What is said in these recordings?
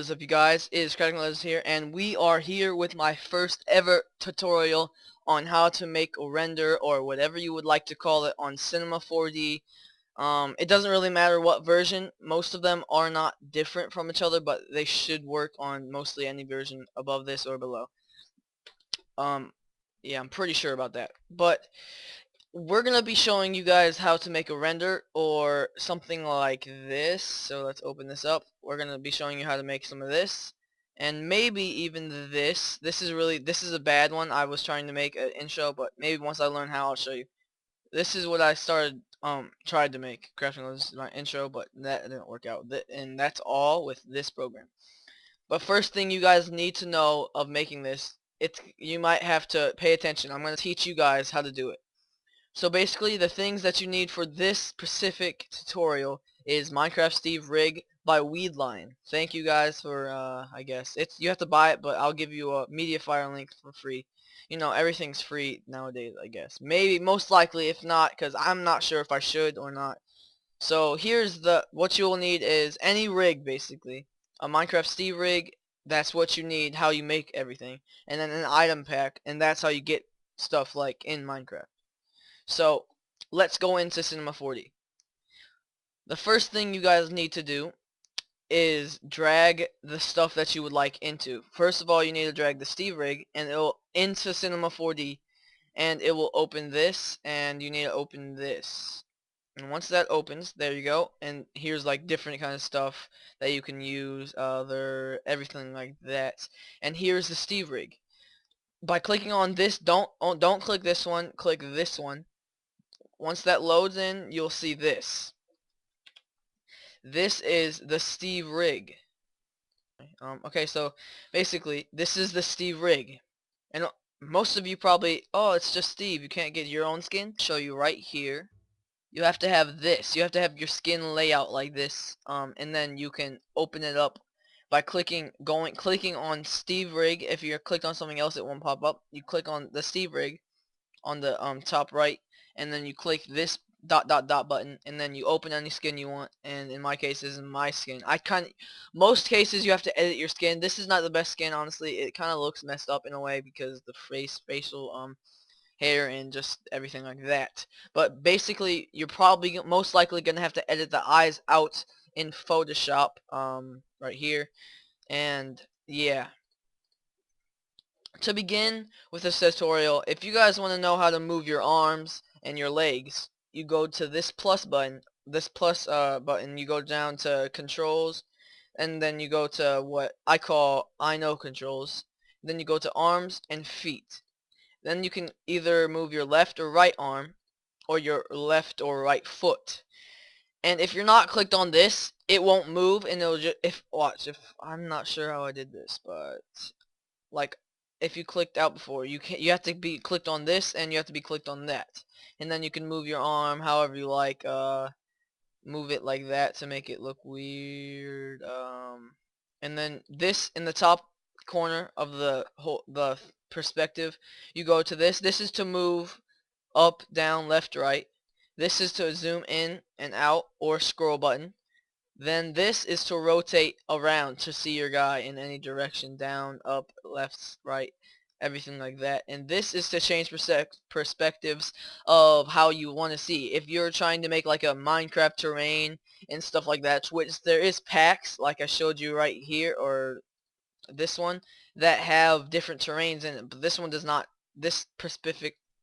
What is up, you guys? It is Cracking Letters here, and we are here with my first ever tutorial on how to make a render, or whatever you would like to call it, on Cinema 4D. It doesn't really matter what version. Most of them are not different from each other, but they should work on mostly any version above this or below. Um, yeah, I'm pretty sure about that. But we're gonna be showing you guys how to make a render or something like this. So let's open this up. We're gonna be showing you how to make some of this, and maybe even this. This is a bad one. I was trying to make an intro, but maybe once I learn how, I'll show you. This is what I tried to make. Crafting was my intro, but that didn't work out. And that's all with this program. But first thing you guys need to know of making this, you might have to pay attention. I'm gonna teach you guys how to do it. So basically, the things that you need for this specific tutorial is Minecraft Steve Rig by Weedline. Thank you guys for, I guess. You have to buy it, but I'll give you a Mediafire link for free. You know, everything's free nowadays, I guess. Maybe, most likely, if not, because I'm not sure if I should or not. So here's what you will need is any rig, basically. A Minecraft Steve Rig, that's what you need, how you make everything. And then an item pack, and that's how you get stuff like in Minecraft. So let's go into Cinema 4D. The first thing you guys need to do is drag the stuff that you would like into. First of all, you need to drag the Steve Rig and it'll into Cinema 4D, and it will open this, and you need to open this. And once that opens, there you go. And here's like different kind of stuff that you can use, everything like that. And here's the Steve Rig. By clicking on this, don't click this one, click this one. Once that loads in, you'll see this. This is the Steve Rig. Okay, so basically, this is the Steve Rig. And most of you probably, oh, it's just Steve. You can't get your own skin. Show you right here. You have to have this. You have to have your skin layout like this. And then you can open it up by clicking on Steve Rig. If you're clicked on something else, it won't pop up. You click on the Steve Rig on the top right, and then you click this dot button, and then you open any skin you want. And in my case, this is my skin. Most cases you have to edit your skin. This is not the best skin, honestly. It kind of looks messed up in a way because the facial hair and just everything like that. But basically, you're probably most likely gonna have to edit the eyes out in Photoshop right here. And yeah, to begin with this tutorial, if you guys want to know how to move your arms and your legs, you go to this plus button, button, you go down to controls, and then you go to what I call I know controls. Then you go to arms and feet. Then you can either move your left or right arm, or your left or right foot. And if you're not clicked on this, it won't move, and it'll just, if I'm not sure how I did this, but like, if you clicked out before, you have to be clicked on this, and you have to be clicked on that, and then you can move your arm however you like. Move it like that to make it look weird. And then this in the top corner of the perspective, you go to this. This is to move up, down, left, right. This is to zoom in and out or scroll button. Then this is to rotate around to see your guy in any direction, down, up, left, right, everything like that. And this is to change perspectives of how you want to see. If you're trying to make like a Minecraft terrain and stuff like that, which there is packs like I showed you right here, or this one, that have different terrains in it, but this one does not. This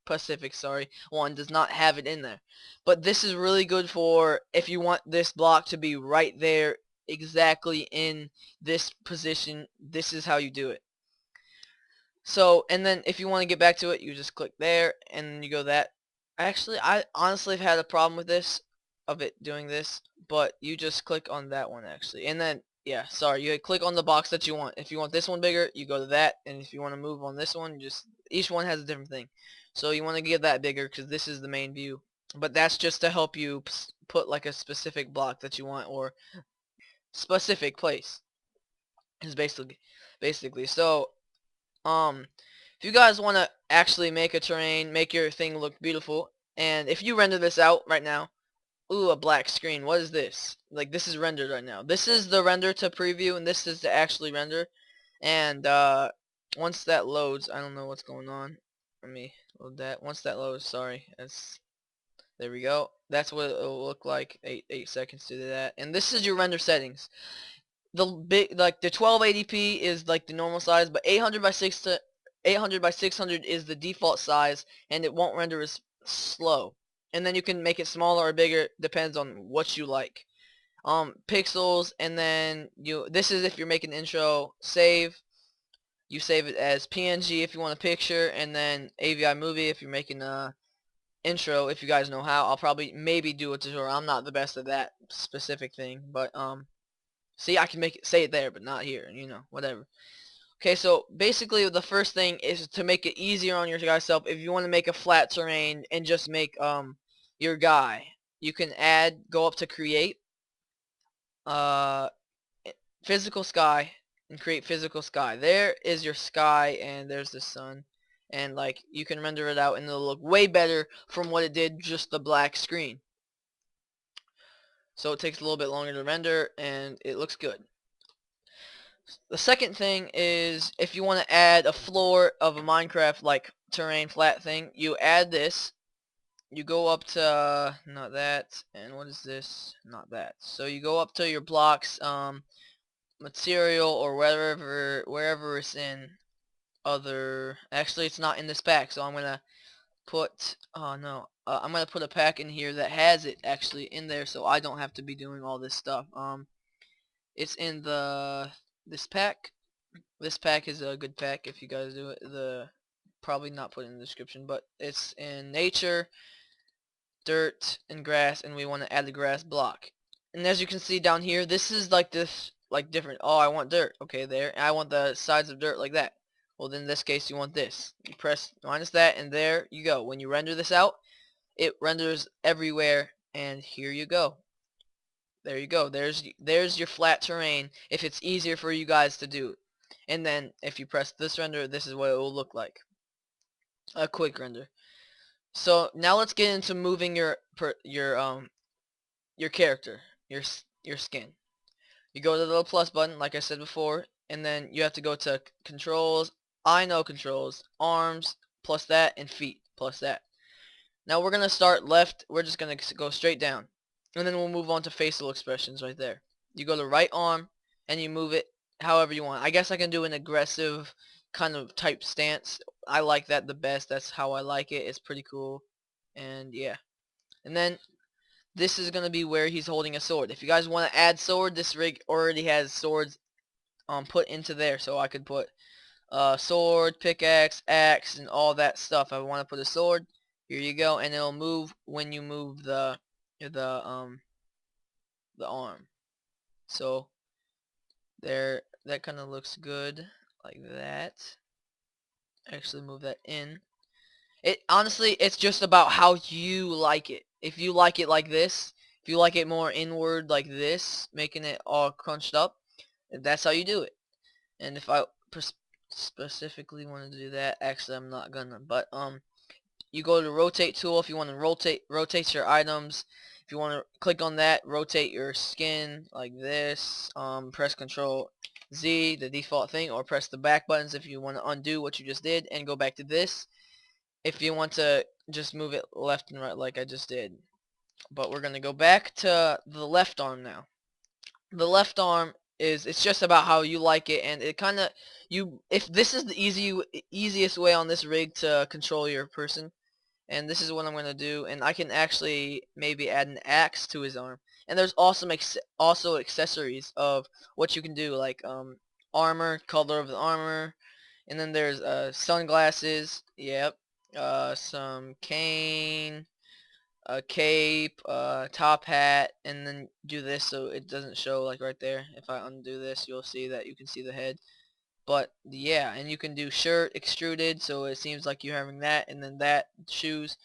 Pacific, sorry, one does not have it in there. But this is really good for if you want this block to be right there, exactly in this position. This is how you do it. So, and then if you want to get back to it, you just click there, and you go that. Actually, I honestly have had a problem with this, of it doing this, but you just click on that one actually, and then yeah, sorry, you click on the box that you want. If you want this one bigger, you go to that, and if you want to move on this one, each one has a different thing. So you want to get that bigger because this is the main view. But that's just to help you put like a specific block that you want, or specific place. Is basically. So if you guys want to actually make a terrain, make your thing look beautiful, and if you render this out right now, ooh, a black screen. What is this? Like, this is rendered right now. This is the render to preview, and this is to actually render. And once that loads, I don't know what's going on. Let me load that. Once that loads, sorry, there we go. That's what it'll look like. 8 seconds to do that. And this is your render settings. The big, like the 1280p is like the normal size, but 800 by 600 is the default size, and it won't render as slow. And then you can make it smaller or bigger, depends on what you like. Pixels, and then this is if you're making intro. Save, you save it as PNG if you want a picture, and then AVI movie if you're making a intro. If you guys know how, I'll probably maybe do a tutorial. I'm not the best at that specific thing, but see, I can make it say it there, but not here. Whatever. Okay, so basically the first thing is to make it easier on your guys self. If you want to make a flat terrain and just make your guy, you can go up to create uh physical sky and create physical sky. There is your sky, and there's the sun, and like you can render it out and it'll look way better from what it did just the black screen. So it takes a little bit longer to render and it looks good. The second thing is if you want to add a floor of a Minecraft like terrain flat thing, you add this. You go up to not that, and what is this? Not that. So you go up to your blocks, material, or wherever it's in. Actually, it's not in this pack, so I'm gonna put. Oh no, I'm gonna put a pack in here that has it actually in there, so I don't have to be doing all this stuff. It's in this pack. This pack is a good pack if you guys do it. Probably not put in the description, but it's in nature, dirt, and grass, and we want to add the grass block. And as you can see down here, this is like different. Oh, I want dirt. Okay, there. And I want the sides of dirt like that. Well, then in this case, you want this. You press minus that, and there you go. When you render this out, it renders everywhere, and here you go. There you go. There's your flat terrain if it's easier for you guys to do. And then if you press this render, this is what it will look like. A quick render. So now let's get into moving your character, your skin. You go to the little plus button, like I said before, and then you have to go to controls. I know controls, arms, plus that, and feet, plus that. Now we're gonna start left. We're just gonna go straight down, and then we'll move on to facial expressions right there. You go to right arm, and you move it however you want. I guess I can do an aggressive kind of type stance. I like that the best. That's how I like it. It's pretty cool, and yeah. And then this is gonna be where he's holding a sword. If you guys want to add sword, this rig already has swords put into there, so I could put sword, pickaxe, axe, and all that stuff. I want to put a sword. Here you go, and it'll move when you move the arm. So there, that kind of looks good like that. Actually, move that in. Honestly, it's just about how you like it. If you like it like this, if you like it more inward like this, making it all crunched up, that's how you do it. And if I specifically want to do that, actually I'm not gonna, but you go to rotate tool if you want to rotate your items. If you want to click on that, rotate your skin like this. Press Control Z, the default thing, or press the back buttons if you want to undo what you just did and go back to this. If you want to just move it left and right like I just did. But we're gonna go back to the left arm now. The left arm it's just about how you like it, and it kind of if this is the easiest way on this rig to control your person, and this is what I'm gonna do, and I can actually maybe add an axe to his arm. And there's also accessories of what you can do, like armor, color of the armor, and then there's sunglasses, yep, some cane, a cape, top hat, and then do this so it doesn't show like right there. If I undo this, you'll see that you can see the head. But yeah, and you can do shirt extruded, so it seems like you're having that, and then that shoes.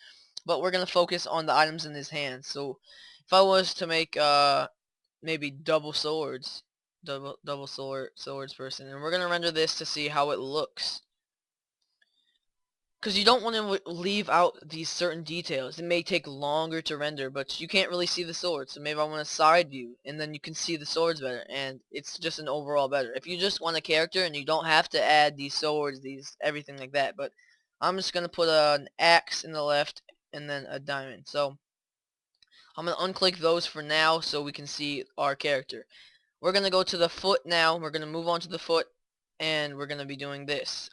But we're gonna focus on the items in his hands. So if I was to make maybe double swords, swords person, and we're gonna render this to see how it looks. because you don't want to leave out these certain details. It may take longer to render, but you can't really see the swords. So maybe I want a side view, and then you can see the swords better, and it's just an overall better. If you just want a character and you don't have to add these swords, these everything like that, but I'm just gonna put an axe in the left and then a diamond. So I'm gonna unclick those for now so we can see our character. We're gonna go to the foot now. We're gonna move on to the foot, and we're gonna be doing this.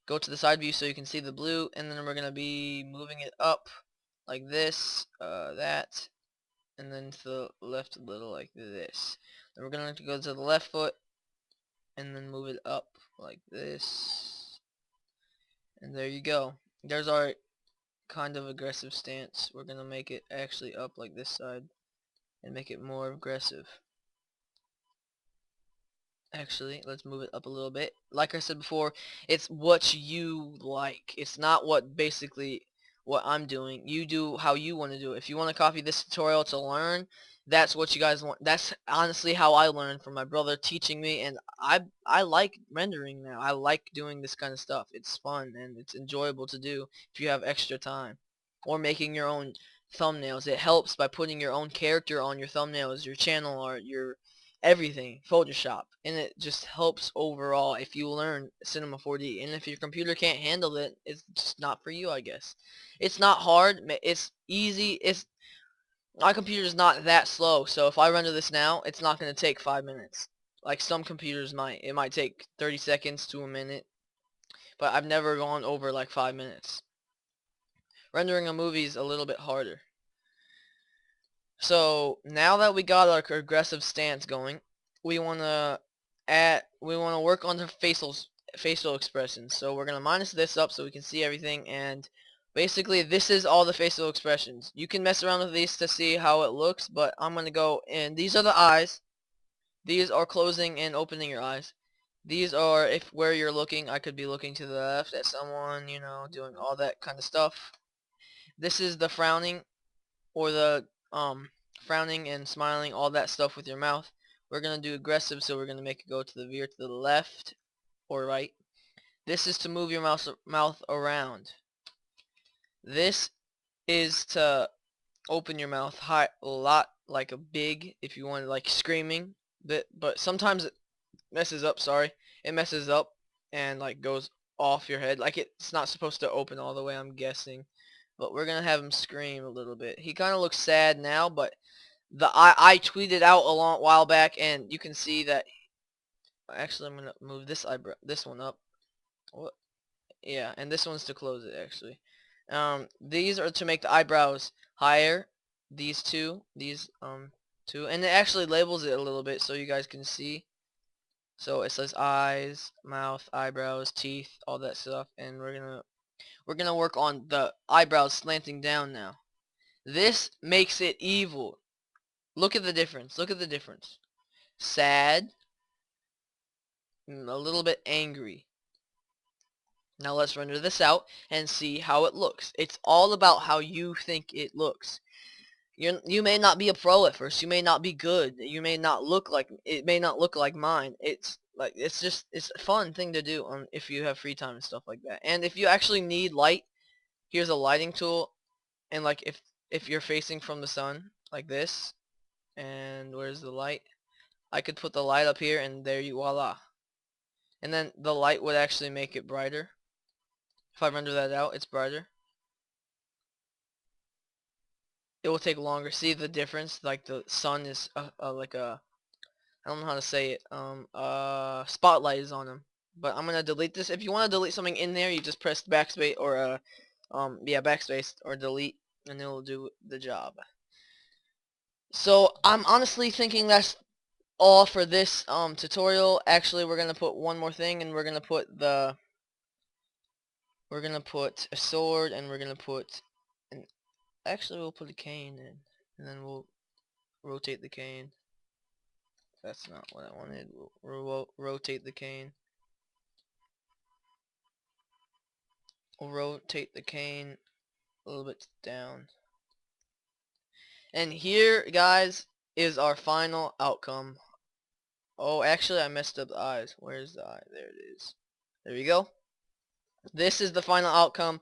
Go to the side view so you can see the blue, and then we're gonna be moving it up like this, that, and then to the left a little like this. Then we're gonna go to the left foot and then move it up like this, and there you go. There's our kind of aggressive stance. We're gonna make it actually up like this side and make it more aggressive. Actually, let's move it up a little bit. Like I said before, it's what you like. It's not what basically what I'm doing. You do how you want to do it. If you want to copy this tutorial to learn, that's what you guys want. That's honestly how I learned from my brother teaching me, and I like rendering now. I like doing this kind of stuff. It's fun and it's enjoyable to do if you have extra time. Or making your own thumbnails. It helps by putting your own character on your thumbnails, your channel art, your everything, Photoshop, and it just helps overall if you learn Cinema 4D. And if your computer can't handle it, it's just not for you, I guess. It's not hard, it's easy. It's my computer's not that slow, so if I render this now, it's not going to take 5 minutes. Like some computers might. It might take 30 seconds to a minute, but I've never gone over like 5 minutes. Rendering a movie is a little bit harder. So now that we got our aggressive stance going, we wanna work on the facial expressions. So we're gonna minus this up so we can see everything, and basically this is all the facial expressions. You can mess around with these to see how it looks, but I'm gonna go in. These are the eyes. These are closing and opening your eyes. These are if where you're looking. I could be looking to the left at someone, you know, doing all that kind of stuff. This is the frowning, or the frowning and smiling, all that stuff with your mouth. We're going to do aggressive, so we're going to make it go to the veer to the left or right. This is to move your mouth around. This is to open your mouth high, a lot, like a big, if you want, like screaming. But sometimes it messes up, sorry. It messes up and like goes off your head. Like it's not supposed to open all the way, I'm guessing. But we're going to have him scream a little bit. He kind of looks sad now, but I tweeted out a long while back, and you can see that. Actually, I'm gonna move this one up. What? Yeah, and this one's to close it actually. These are to make the eyebrows higher. These two, and it actually labels it a little bit so you guys can see. So it says eyes, mouth, eyebrows, teeth, all that stuff, and we're gonna work on the eyebrows slanting down now. This makes it evil. Look at the difference. Look at the difference. Sad, a little bit angry. Now let's render this out and see how it looks. It's all about how you think it looks. You may not be a pro at first. You may not be good. You may not look like it. May not look like mine. It's like it's a fun thing to do if you have free time and stuff like that. And if you actually need light, here's a lighting tool. And like if you're facing from the sun like this, and where's the light? I could put the light up here, and there you voila. And then the light would actually make it brighter. If I render that out, it's brighter. It will take longer. See the difference? Like the sun is like a, I don't know how to say it. Spotlight is on him. But I'm gonna delete this. If you want to delete something in there, you just press backspace or yeah, backspace or delete, and it'll do the job. So I'm honestly thinking that's all for this tutorial. Actually, we're gonna put one more thing, and we're gonna put a sword, and we're gonna put an, actually we'll put a cane in, and then we'll rotate the cane. That's not what I wanted. We'll rotate the cane. We'll rotate the cane a little bit down. And here, guys, is our final outcome. Oh, actually, I messed up the eyes. Where's the eye? There it is. There we go. This is the final outcome.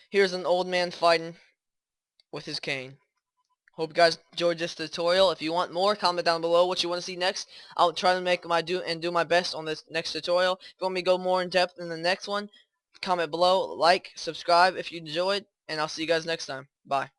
Here's an old man fighting with his cane. Hope you guys enjoyed this tutorial. If you want more, comment down below what you want to see next. I'll try to make do my best on this next tutorial. If you want me to go more in depth in the next one, comment below, like, subscribe if you enjoyed, and I'll see you guys next time. Bye.